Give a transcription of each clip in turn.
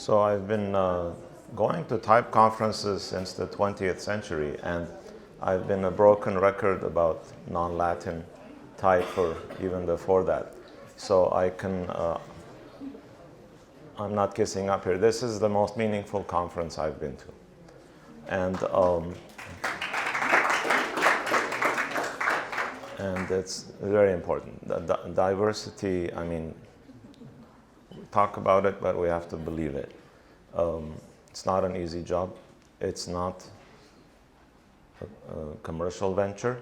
So I've been going to type conferences since the 20th century, and I've been a broken record about non-Latin type for even before that. So I'm not kissing up here. This is the most meaningful conference I've been to. And it's very important. The diversity, I mean, we talk about it, but we have to believe it. It's not an easy job. It's not a commercial venture.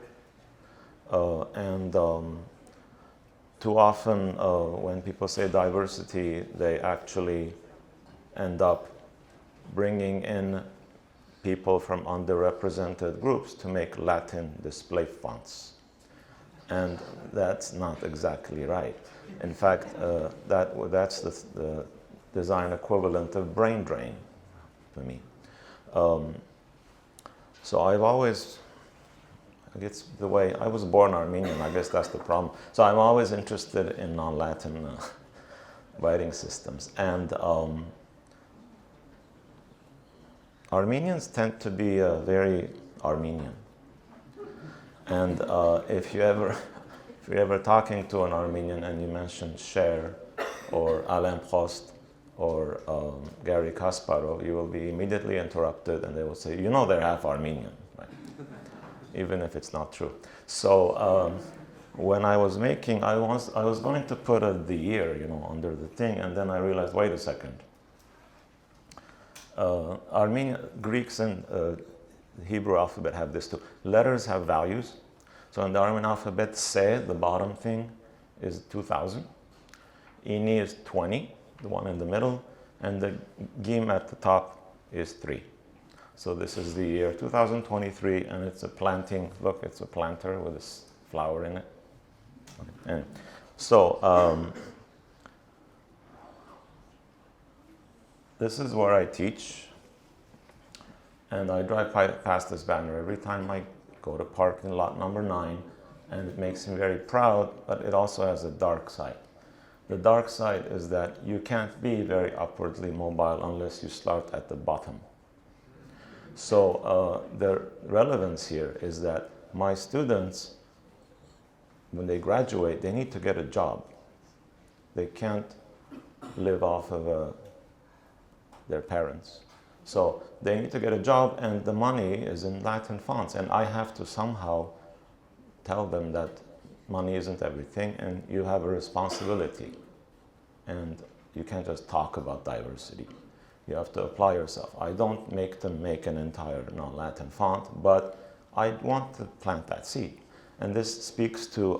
Too often when people say diversity, they actually end up bringing in people from underrepresented groups to make Latin display fonts. And that's not exactly right. In fact, that's the design equivalent of brain drain to me. So I've always, I guess the way, I was born Armenian, I guess that's the problem. So I'm always interested in non-Latin writing systems. And Armenians tend to be very Armenian. And if you're ever talking to an Armenian and you mention Cher or Alain Prost or Garry Kasparov, you will be immediately interrupted and they will say, you know, they're half Armenian, right? Even if it's not true. So when I was making, I was going to put the year, you know, under the thing, and then I realized, wait a second. Greeks and the Hebrew alphabet have this too. Letters have values. So in the Armenian alphabet, Se, the bottom thing, is 2000. Ini is 20, the one in the middle, and the Gim at the top is 3. So this is the year 2023, and it's a planting. Look, it's a planter with this flower in it. Okay. So this is where I teach, and I drive past this banner every time I go to parking lot number 9, and it makes me very proud, but it also has a dark side. The dark side is that you can't be very upwardly mobile unless you start at the bottom. So the relevance here is that my students, when they graduate, they need to get a job. They can't live off of their parents. So they need to get a job, and the money is in Latin fonts. And I have to somehow tell them that money isn't everything, and you have a responsibility. And you can't just talk about diversity. You have to apply yourself. I don't make them make an entire non-Latin font, but I want to plant that seed. And this speaks to,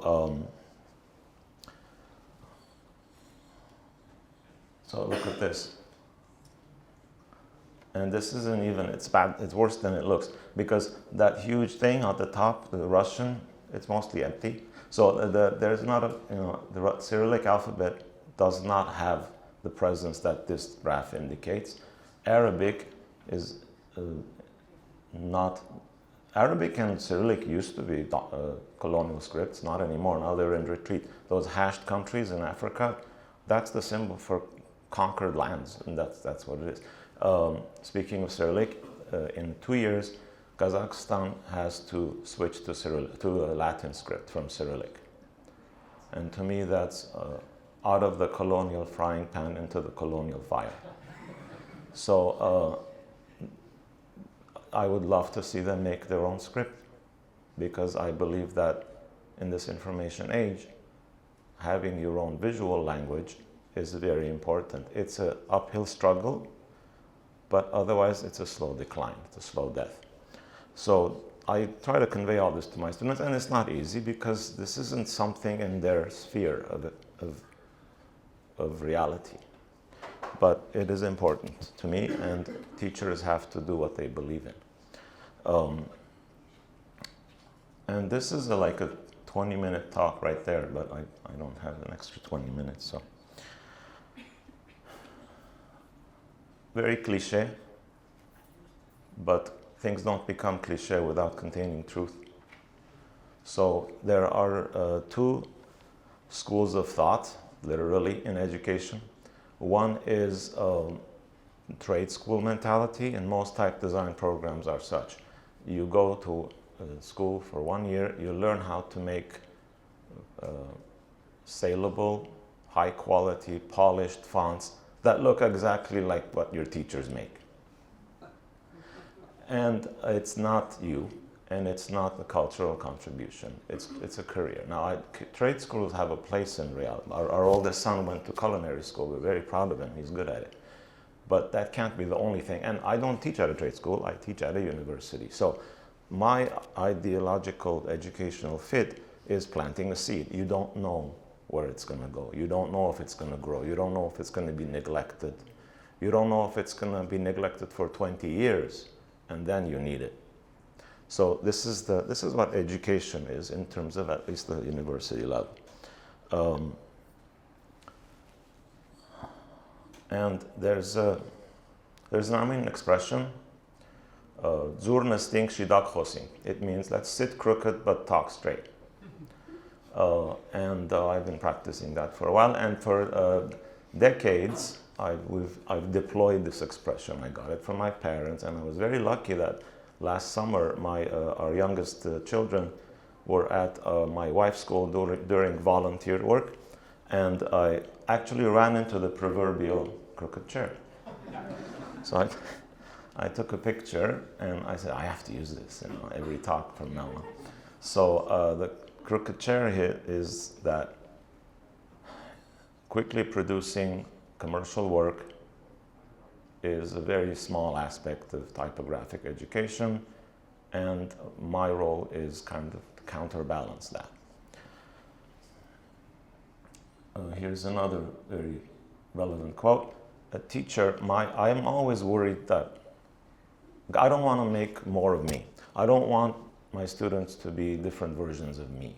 so look at this. And this isn't even, it's bad, it's worse than it looks, because that huge thing at the top, the Russian, it's mostly empty. So there's not a, you know, the Cyrillic alphabet does not have the presence that this graph indicates. Arabic is not, Arabic and Cyrillic used to be colonial scripts, not anymore, now they're in retreat. Those hashed countries in Africa, that's the symbol for conquered lands, and that's what it is. Speaking of Cyrillic, in 2 years, Kazakhstan has to switch to a Latin script from Cyrillic. And to me, that's out of the colonial frying pan into the colonial fire. So I would love to see them make their own script, because I believe that in this information age, having your own visual language is very important. It's an uphill struggle, but otherwise it's a slow decline, it's a slow death. So I try to convey all this to my students, and it's not easy because this isn't something in their sphere of reality. But it is important to me, and teachers have to do what they believe in. And this is like a 20-minute talk right there, but I don't have an extra 20 minutes, so. Very cliche, but things don't become cliche without containing truth. So there are 2 schools of thought, literally, in education. One is trade school mentality, and most type design programs are such. You go to school for 1 year, you learn how to make saleable, high quality, polished fonts that look exactly like what your teachers make. And it's not you, and it's not a cultural contribution. It's a career. Now, trade schools have a place in reality. Our oldest son went to culinary school. We're very proud of him. He's good at it. But that can't be the only thing. And I don't teach at a trade school. I teach at a university. So my ideological educational fit is planting a seed. You don't know where it's going to go. You don't know if it's going to grow. You don't know if it's going to be neglected. You don't know if it's going to be neglected for 20 years, and then you need it. So this is what education is in terms of at least the university level. And there's an Armenian expression, "Zur nesting shidak chosim." It means let's sit crooked but talk straight. And I've been practicing that for a while, and for decades I've deployed this expression. I got it from my parents, and I was very lucky that last summer our youngest children were at my wife's school during volunteer work, and I actually ran into the proverbial crooked chair. So I took a picture and I said, I have to use this in every talk from now on. So the crooked chair here is that quickly producing commercial work is a very small aspect of typographic education, and my role is kind of to counterbalance that. Here's another very relevant quote. A teacher, I am always worried that I don't want to make more of me. I don't want my students to be different versions of me.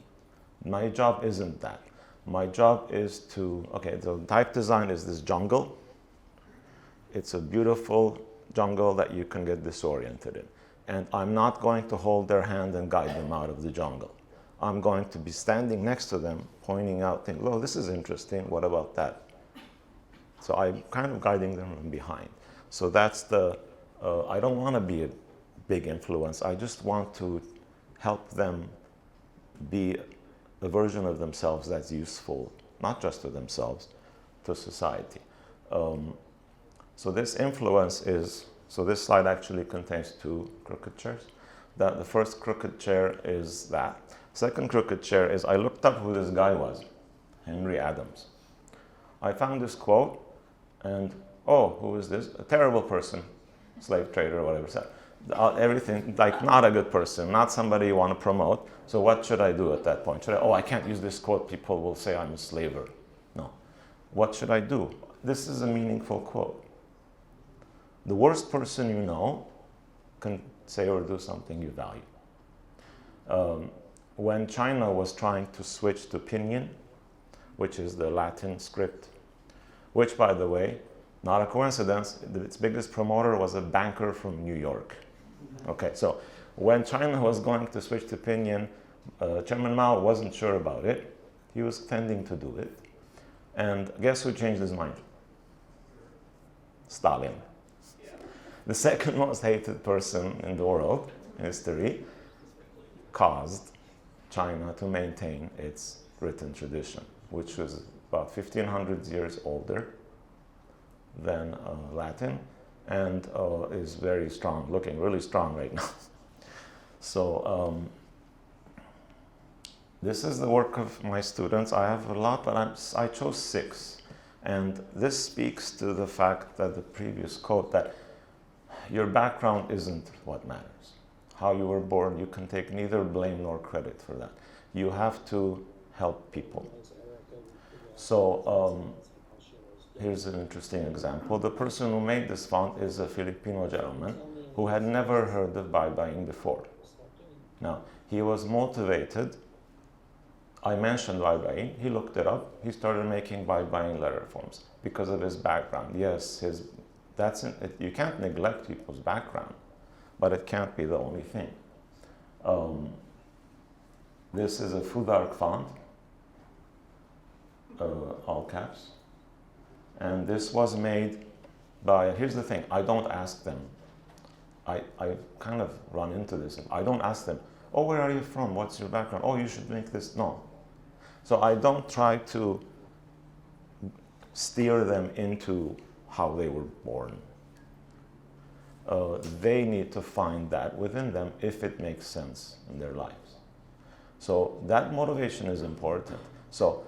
My job isn't that. My job is to, so type design is this jungle. It's a beautiful jungle that you can get disoriented in. And I'm not going to hold their hand and guide them out of the jungle. I'm going to be standing next to them, pointing out things. Oh, this is interesting. What about that? So I'm kind of guiding them from behind. So that's I don't want to be a big influence. I just want to help them be a version of themselves that's useful, not just to themselves, to society. So this influence is, so this slide actually contains two crooked chairs. The first crooked chair is that. Second crooked chair is, I looked up who this guy was, Henry Adams. I found this quote, and who is this? A terrible person, slave trader or whatever. So, everything, like not a good person, not somebody you want to promote. So what should I do at that point? I can't use this quote, people will say I'm a slaver. No. What should I do? This is a meaningful quote. The worst person you know can say or do something you value. When China was trying to switch to Pinyin, which is the Latin script, which, by the way, not a coincidence, its biggest promoter was a banker from New York. Okay, so when China was going to switch to Pinyin, Chairman Mao wasn't sure about it. He was tending to do it. And guess who changed his mind? Stalin. The second most hated person in the world, in history, caused China to maintain its written tradition, which was about 1,500 years older than Latin, and is very strong, looking really strong right now. So this is the work of my students. I have a lot, but I chose 6. And this speaks to the fact that the previous quote, that your background isn't what matters. How you were born, you can take neither blame nor credit for that. You have to help people. So here's an interesting example. The person who made this font is a Filipino gentleman who had never heard of Baybayin before. Now, he was motivated. I mentioned Baybayin. He looked it up. He started making Baybayin letter forms because of his background. Yes, you can't neglect people's background, but it can't be the only thing. This is a Fudark font, all caps. And this was made by, here's the thing, I don't ask them. I kind of run into this. I don't ask them, oh, where are you from? What's your background? Oh, you should make this. No. So I don't try to steer them into how they were born. They need to find that within them if it makes sense in their lives. So that motivation is important. So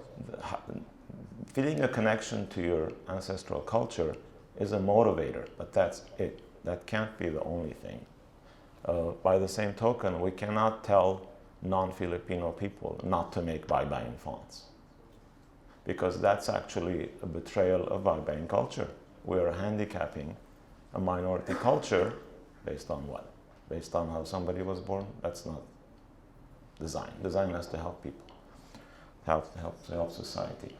feeling a connection to your ancestral culture is a motivator, but that's it. That can't be the only thing. By the same token, we cannot tell non-Filipino people not to make baybayin fonts, because that's actually a betrayal of baybayin culture. We are handicapping a minority culture based on what? Based on how somebody was born? That's not design. Design has to help people, help society.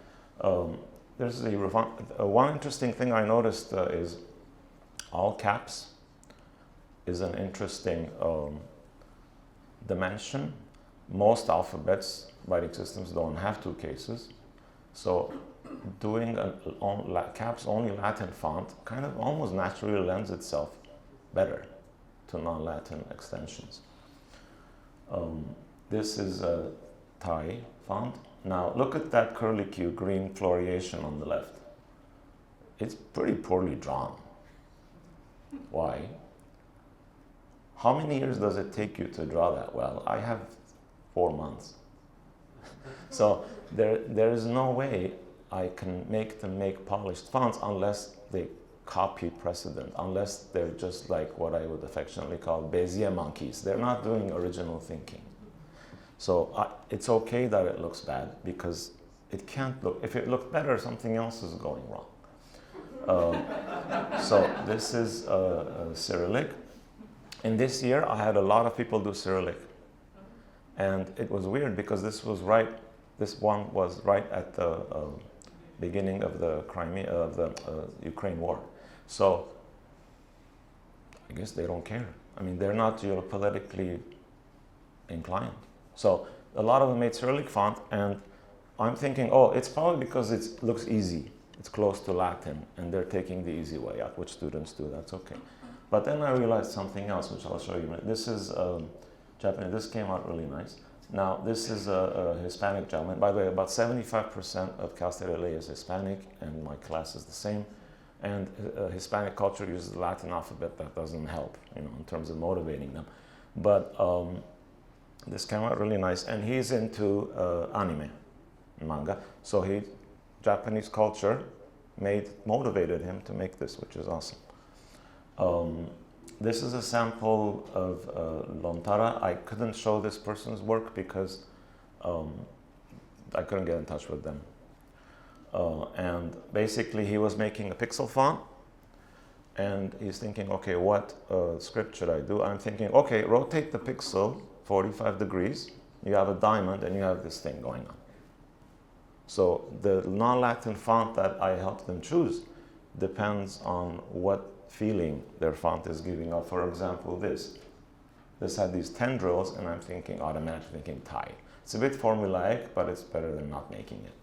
There's one interesting thing I noticed is all caps is an interesting dimension. Most alphabets, writing systems, don't have two cases. So doing caps only Latin font kind of almost naturally lends itself better to non-Latin extensions. This is a Thai font. Now look at that curlicue green floreation on the left. It's pretty poorly drawn. Why? How many years does it take you to draw that well? I have 4 months. So there is no way I can make them make polished fonts unless they copy precedent, unless they're just like what I would affectionately call Bezier monkeys. They're not doing original thinking. So it's okay that it looks bad, because it can't look, if it looked better, something else is going wrong. So this is Cyrillic. In this year, I had a lot of people do Cyrillic. And it was weird because this one was right at the beginning of the Ukraine war. So I guess they don't care. I mean, they're not geopolitically inclined. So a lot of them made Cyrillic font, and I'm thinking, oh, it's probably because it looks easy. It's close to Latin, and they're taking the easy way out, which students do. That's okay. But then I realized something else, which I'll show you. This is Japanese. This came out really nice. Now, this is a Hispanic gentleman. By the way, about 75% of Cal State LA is Hispanic, and my class is the same. And Hispanic culture uses the Latin alphabet. That doesn't help, in terms of motivating them. But this came out really nice, and he's into anime, manga. So Japanese culture motivated him to make this, which is awesome. This is a sample of Lontara. I couldn't show this person's work because I couldn't get in touch with them. And basically he was making a pixel font, and he's thinking, okay, what script should I do? I'm thinking, okay, rotate the pixel 45 degrees. You have a diamond and you have this thing going on. So the non-Latin font that I helped them choose depends on what feeling their font is giving off. For example, this had these tendrils, and I'm automatically thinking Thai. It's a bit formulaic, but it's better than not making it.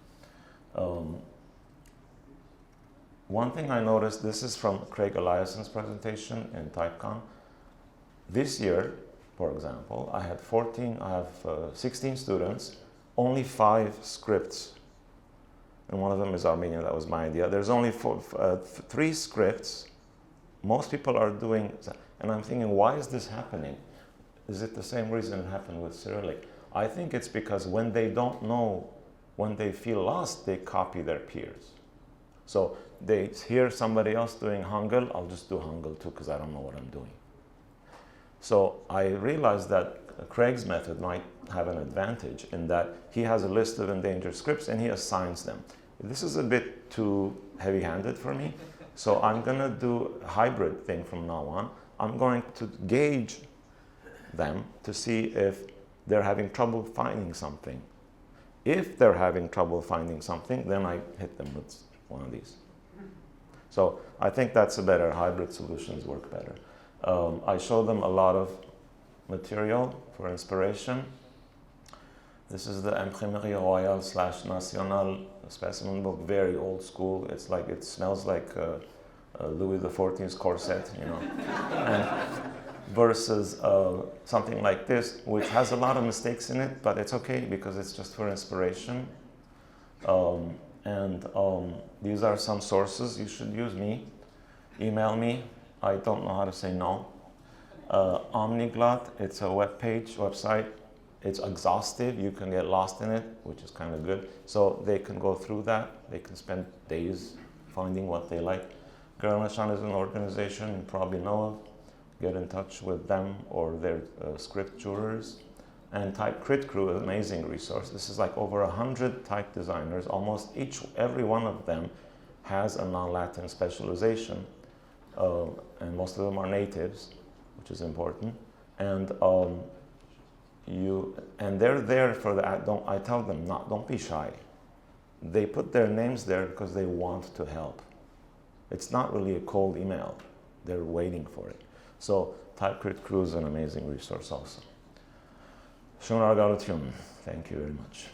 One thing I noticed, this is from Craig Eliason's presentation in TypeCon. This year, for example, I have 16 students, only 5 scripts. And one of them is Armenian. That was my idea. There's only 3 scripts. Most people are doing, and I'm thinking, why is this happening? Is it the same reason it happened with Cyrillic? I think it's because when they don't know, when they feel lost, they copy their peers. So they hear somebody else doing Hangul, I'll just do Hangul too because I don't know what I'm doing. So I realized that Craig's method might have an advantage in that he has a list of endangered scripts and he assigns them. This is a bit too heavy-handed for me. So I'm going to do a hybrid thing from now on. I'm going to gauge them to see if they're having trouble finding something. If they're having trouble finding something, then I hit them with one of these. So I think that's a better, hybrid solutions work better. I show them a lot of material for inspiration. This is the Imprimerie Royale / National specimen book, very old school. It's like, it smells like Louis XIV's corset, you know, and versus something like this, which has a lot of mistakes in it, but it's okay because it's just for inspiration. These are some sources. You should use me. Email me. I don't know how to say no. Omniglot, it's a website. It's exhaustive. You can get lost in it, which is kind of good. So they can go through that. They can spend days finding what they like. Gurmachan is an organization you probably know of. Get in touch with them or their scripturers. And Type Crit Crew is an amazing resource. This is like over 100 type designers. Almost every one of them has a non-Latin specialization. And most of them are natives, which is important. And they're there for the. I tell them don't be shy. They put their names there because they want to help. It's not really a cold email. They're waiting for it. So TypeCrit Crew is an amazing resource also. Thank you very much.